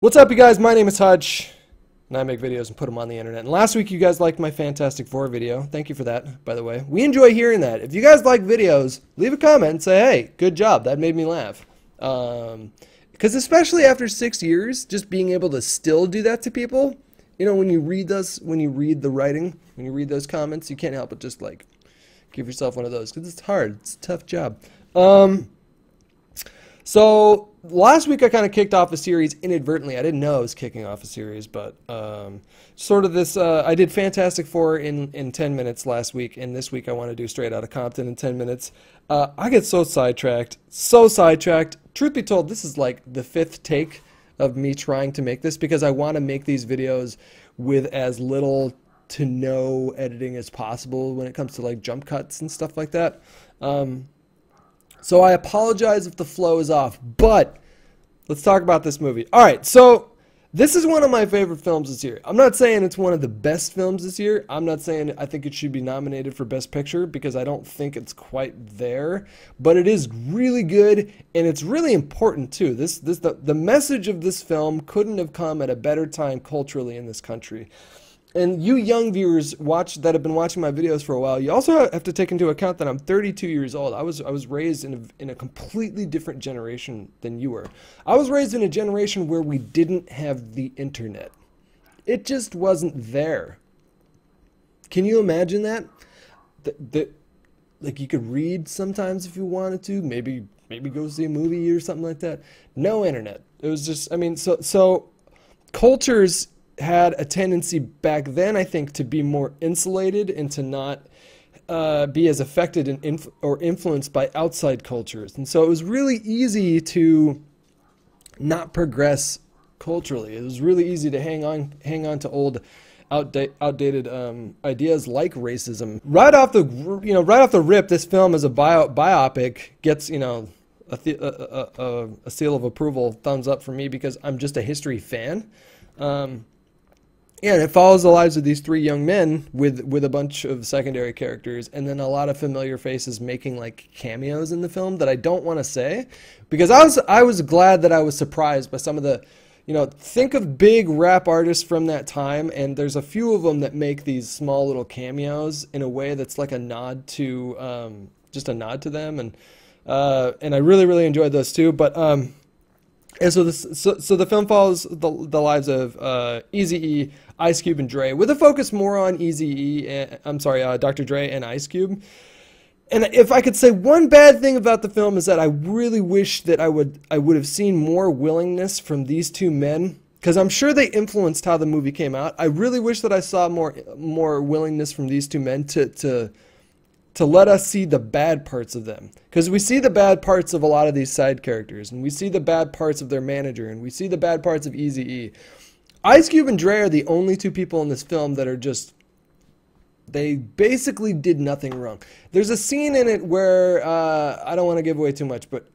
What's up, you guys? My name is Hutch, and I make videos and put them on the internet. And last week, you guys liked my Fantastic Four video. Thank you for that, by the way. We enjoy hearing that. If you guys like videos, leave a comment and say, hey, good job. That made me laugh. Because especially after 6 years, just being able to still do that to people, you know, when you read the writing, when you read those comments, you can't help but just, like, give yourself one of those. Because it's hard. It's a tough job. So last week I kind of kicked off a series inadvertently. I didn't know I was kicking off a series, but sort of this, I did Fantastic Four in 10 minutes last week, and this week I want to do Straight Outta Compton in 10 minutes. I get so sidetracked. Truth be told, this is like the 5th take of me trying to make this because I want to make these videos with as little to no editing as possible when it comes to like jump cuts and stuff like that. So I apologize if the flow is off, but let's talk about this movie. All right, so this is one of my favorite films this year. I'm not saying it's one of the best films this year. I'm not saying I think it should be nominated for Best Picture because I don't think it's quite there, but it is really good and it's really important too. The message of this film couldn't have come at a better time culturally in this country. And you young viewers that have been watching my videos for a while, you also have to take into account that I'm 32 years old. I was raised in a completely different generation than you were. I was raised in a generation where we didn't have the internet. It just wasn't there. Can you imagine that? Like you could read sometimes if you wanted to, maybe go see a movie or something like that. No internet. It was just, I mean, so cultures had a tendency back then, I think, to be more insulated and to not be as affected or influenced by outside cultures. And so it was really easy to not progress culturally. It was really easy to hang on to old, outdated ideas like racism. Right off the rip, this film as a biopic gets, you know, a seal of approval, thumbs up for me because I'm just a history fan. Yeah, and it follows the lives of these 3 young men with a bunch of secondary characters and then a lot of familiar faces making like cameos in the film that I don't want to say because I was glad that I was surprised by some of the, you know, think of big rap artists from that time and there's a few of them that make these small little cameos in a way that's like a nod to just a nod to them and I really enjoyed those too, but and so the film follows the lives of Eazy-E, Ice Cube, and Dre, with a focus more on Dr. Dre and Ice Cube. And if I could say one bad thing about the film is that I really wish that I would have seen more willingness from these 2 men, because I'm sure they influenced how the movie came out. I really wish that I saw more willingness from these 2 men to let us see the bad parts of them. Because we see the bad parts of a lot of these side characters, and we see the bad parts of their manager, and we see the bad parts of Eazy-E. Ice Cube and Dre are the only 2 people in this film that are just, they basically did nothing wrong. There's a scene in it where, I don't want to give away too much, but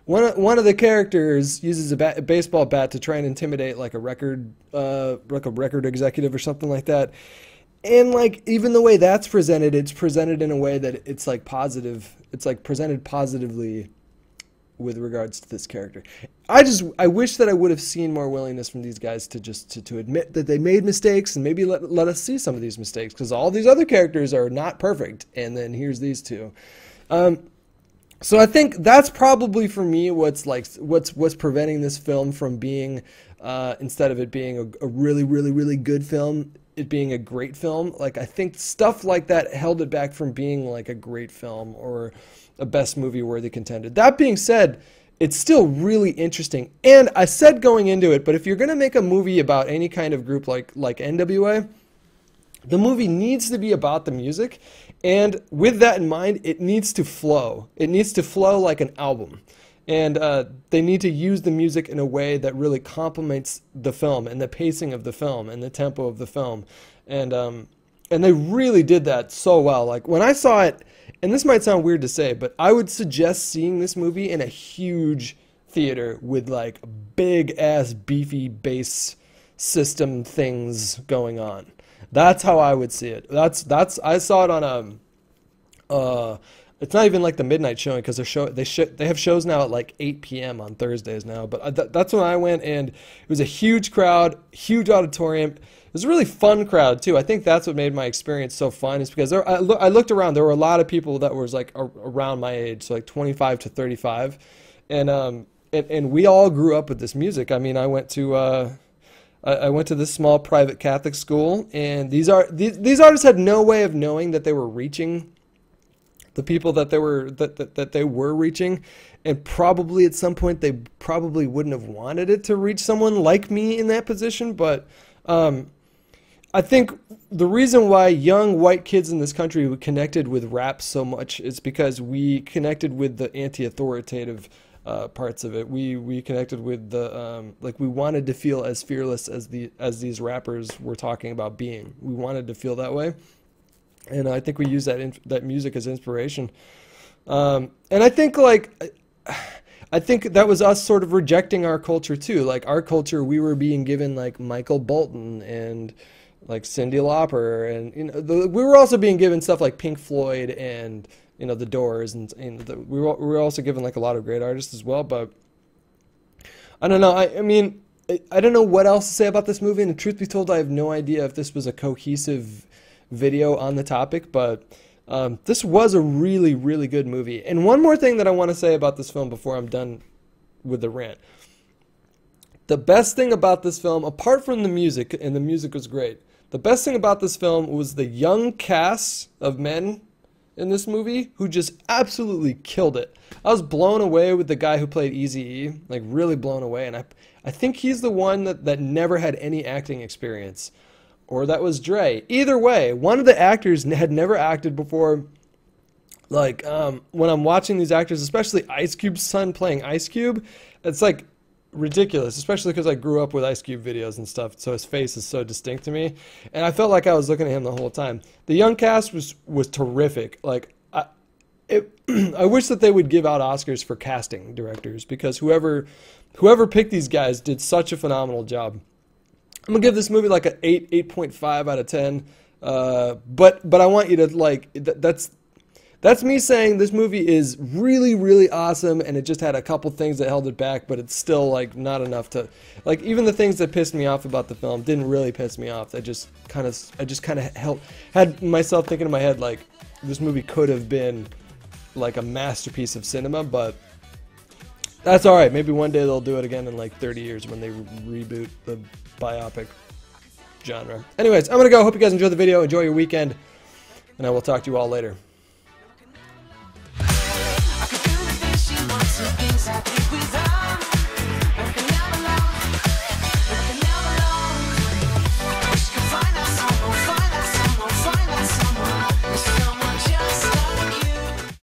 one of the characters uses a baseball bat to try and intimidate like a record executive or something like that. And like even the way that's presented, it's presented in a way that it's like positive. It's like presented positively with regards to this character. I wish that I would have seen more willingness from these guys to just to admit that they made mistakes and maybe let us see some of these mistakes because all these other characters are not perfect. And then here's these 2. So I think that's probably for me what's preventing this film from being instead of it being a really good film, it being a great film. Like I think stuff like that held it back from being like a great film or a best movie worthy contender. That being said, it's still really interesting. And I said going into it, but if you're going to make a movie about any kind of group like N.w.a, the movie needs to be about the music. And with that in mind, it needs to flow. It needs to flow like an album. And they need to use the music in a way that really complements the film and the pacing of the film and the tempo of the film. And they really did that so well. Like when I saw it, and this might sound weird to say, but I would suggest seeing this movie in a huge theater with like big ass beefy bass system things going on. That's how I would see it. I saw it on it's not even like the midnight showing because they have shows now at like 8 p.m. on Thursdays now. But that's when I went, and it was a huge crowd, huge auditorium. It was a really fun crowd too. I think that's what made my experience so fun, is because I looked around. There were a lot of people that was like around my age, so like 25 to 35, and we all grew up with this music. I mean, I went to this small private Catholic school, and these artists had no way of knowing that they were reaching the people that they were reaching, and probably at some point they probably wouldn't have wanted it to reach someone like me in that position. But I think the reason why young white kids in this country connected with rap so much is because we connected with the anti-authoritative parts of it. We connected with the like, we wanted to feel as fearless as these rappers were talking about being. We wanted to feel that way. And I think we use that music as inspiration. And I think that was us sort of rejecting our culture too. Like, our culture, we were being given like Michael Bolton and like Cyndi Lauper, and we were also being given stuff like Pink Floyd and the Doors, and we were also given like a lot of great artists as well. But I don't know. I mean, I don't know what else to say about this movie. And truth be told, I have no idea if this was a cohesive video on the topic, but this was a really, really good movie. And one more thing that I want to say about this film before I'm done with the rant. The best thing about this film, apart from the music, and the music was great, the best thing about this film was the young cast of men in this movie who just absolutely killed it. I was blown away with the guy who played Eazy-E, like really blown away, and I think he's the one that never had any acting experience. Or that was Dre. Either way, one of the actors had never acted before. Like, when I'm watching these actors, especially Ice Cube's son playing Ice Cube, it's like ridiculous, especially because I grew up with Ice Cube videos and stuff, so his face is so distinct to me. And I felt like I was looking at him the whole time. The young cast was terrific. Like, I wish that they would give out Oscars for casting directors, because whoever picked these guys did such a phenomenal job. I'm gonna give this movie like an 8.5 out of 10. But I want you to like, that's me saying this movie is really, really awesome, and it just had a couple things that held it back, but it's still like not enough to, like, even the things that pissed me off about the film didn't really piss me off. I just kind of had myself thinking in my head like, this movie could have been like a masterpiece of cinema, but that's all right. Maybe one day they'll do it again in like 30 years when they reboot the biopic genre. Anyways, I'm gonna go. Hope you guys enjoyed the video. Enjoy your weekend, and I will talk to you all later. I